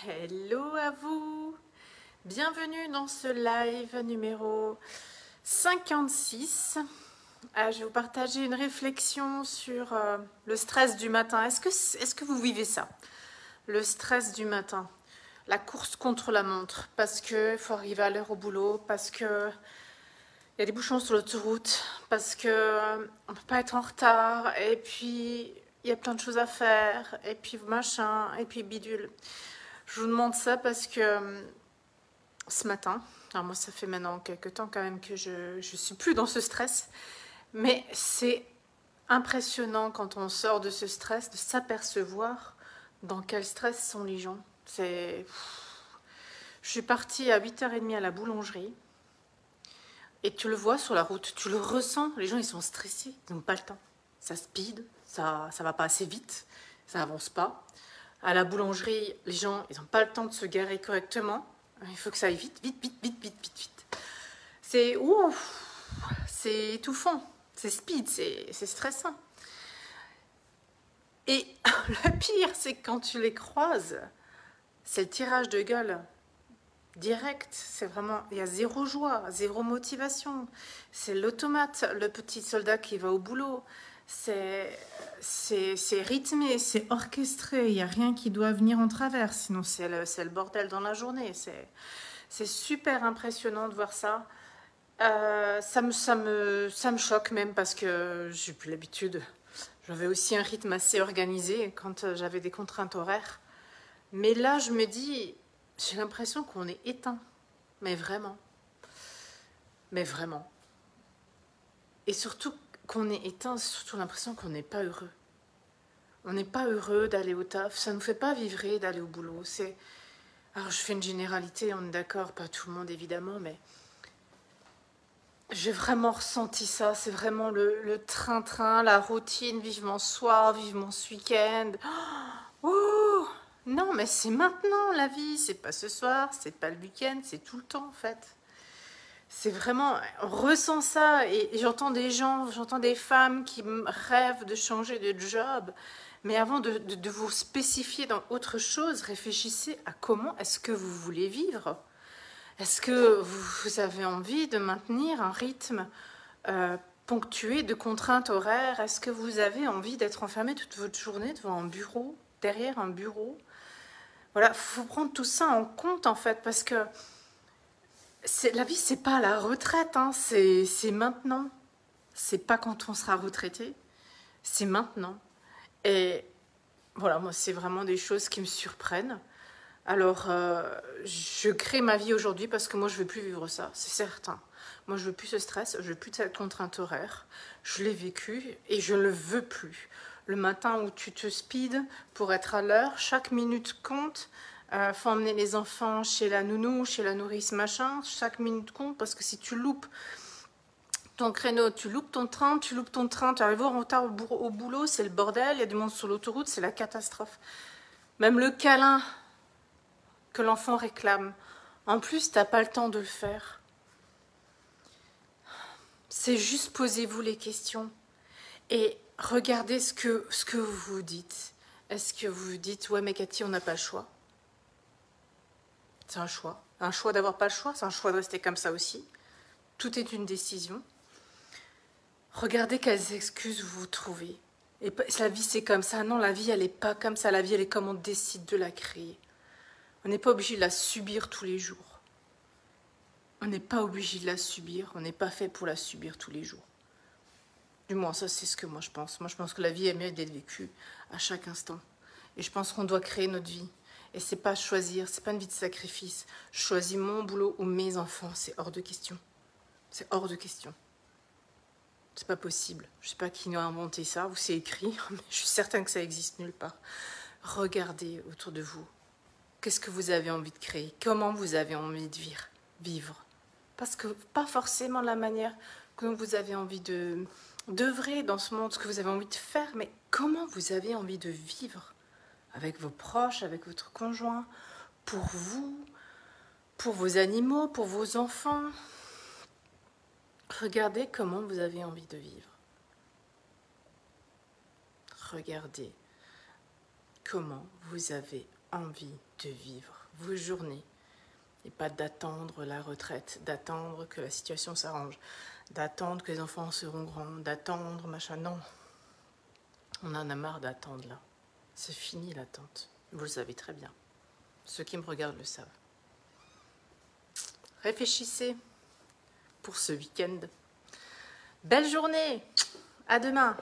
Hello à vous, bienvenue dans ce live numéro 56. Je vais vous partager une réflexion sur le stress du matin. Est-ce que vous vivez ça? Le stress du matin, la course contre la montre, parce qu'il faut arriver à l'heure au boulot, parce que il y a des bouchons sur l'autoroute, parce que on ne peut pas être en retard, et puis il y a plein de choses à faire, et puis machin, et puis bidule. Je vous demande ça parce que ce matin, alors moi ça fait maintenant quelques temps quand même que je suis plus dans ce stress, mais c'est impressionnant quand on sort de ce stress de s'apercevoir dans quel stress sont les gens. Je suis partie à 8h30 à la boulangerie et tu le vois sur la route, tu le ressens, les gens ils sont stressés, ils n'ont pas le temps. Ça speed, ça va pas assez vite, ça avance pas. À la boulangerie, les gens, ils n'ont pas le temps de se garer correctement. Il faut que ça aille vite, vite, vite, vite, vite, vite, vite. C'est ouf, c'est étouffant, c'est speed, c'est stressant. Et le pire, c'est que quand tu les croises, c'est le tirage de gueule direct. C'est vraiment, il y a zéro joie, zéro motivation. C'est l'automate, le petit soldat qui va au boulot. C'est rythmé, c'est orchestré, il n'y a rien qui doit venir en travers, sinon c'est le bordel dans la journée. C'est super impressionnant de voir ça. Ça me choque même parce que j'ai plus l'habitude. J'avais aussi un rythme assez organisé quand j'avais des contraintes horaires. Mais là, je me dis, j'ai l'impression qu'on est éteint. Mais vraiment. Mais vraiment. Et surtout qu'on est éteint, c'est surtout l'impression qu'on n'est pas heureux. On n'est pas heureux d'aller au taf, ça ne nous fait pas vibrer d'aller au boulot. Alors je fais une généralité, on est d'accord, pas tout le monde évidemment, mais j'ai vraiment ressenti ça. C'est vraiment le train-train, la routine, vivement ce soir, vivement ce week-end. Oh non, mais c'est maintenant la vie, c'est pas ce soir, c'est pas le week-end, c'est tout le temps en fait. C'est vraiment, on ressent ça et j'entends des gens, j'entends des femmes qui rêvent de changer de job. Mais avant de vous spécifier dans autre chose, réfléchissez à comment est-ce que vous voulez vivre. Est-ce que vous avez envie de maintenir un rythme ponctué de contraintes horaires? Est-ce que vous avez envie d'être enfermé toute votre journée devant un bureau, derrière un bureau? Voilà, il faut prendre tout ça en compte en fait, parce que la vie, c'est pas la retraite, hein, c'est maintenant. C'est pas quand on sera retraité, c'est maintenant. Et voilà, moi, c'est vraiment des choses qui me surprennent. Alors, je crée ma vie aujourd'hui parce que moi, je ne veux plus vivre ça, c'est certain. Moi, je ne veux plus ce stress, je ne veux plus de cette contrainte horaire. Je l'ai vécu et je ne le veux plus. Le matin où tu te speeds pour être à l'heure, chaque minute compte. Faut emmener les enfants chez la nounou, chez la nourrice, machin. Chaque minute compte parce que si tu loupes ton créneau, tu loupes ton train, tu arrives en retard au boulot, c'est le bordel, il y a du monde sur l'autoroute, c'est la catastrophe. Même le câlin que l'enfant réclame, en plus, t'as pas le temps de le faire. C'est juste posez-vous les questions et regardez ce que vous vous dites. Est-ce que vous vous dites, ouais mais Cathy, on n'a pas le choix? C'est un choix. Un choix d'avoir pas le choix, c'est un choix de rester comme ça aussi. Tout est une décision. Regardez quelles excuses vous vous trouvez. Et la vie, c'est comme ça. Non, la vie, elle n'est pas comme ça. La vie, elle est comme on décide de la créer. On n'est pas obligé de la subir tous les jours. On n'est pas obligé de la subir. On n'est pas fait pour la subir tous les jours. Du moins, ça, c'est ce que moi, je pense. Moi, je pense que la vie, elle mérite d'être vécue à chaque instant. Et je pense qu'on doit créer notre vie. Et c'est pas choisir, c'est pas une vie de sacrifice. Je choisis mon boulot ou mes enfants. C'est hors de question. C'est hors de question. C'est pas possible. Je sais pas qui a inventé ça, ou c'est écrit, mais je suis certaine que ça existe nulle part. Regardez autour de vous. Qu'est-ce que vous avez envie de créer? Comment vous avez envie de vivre? Parce que pas forcément la manière que vous avez envie d'œuvrer dans ce monde, ce que vous avez envie de faire, mais comment vous avez envie de vivre avec vos proches, avec votre conjoint, pour vous, pour vos animaux, pour vos enfants. Regardez comment vous avez envie de vivre. Regardez comment vous avez envie de vivre vos journées et pas d'attendre la retraite, d'attendre que la situation s'arrange, d'attendre que les enfants seront grands, d'attendre machin. Non, on en a marre d'attendre là. C'est fini l'attente. Vous le savez très bien. Ceux qui me regardent le savent. Réfléchissez pour ce week-end. Belle journée. À demain.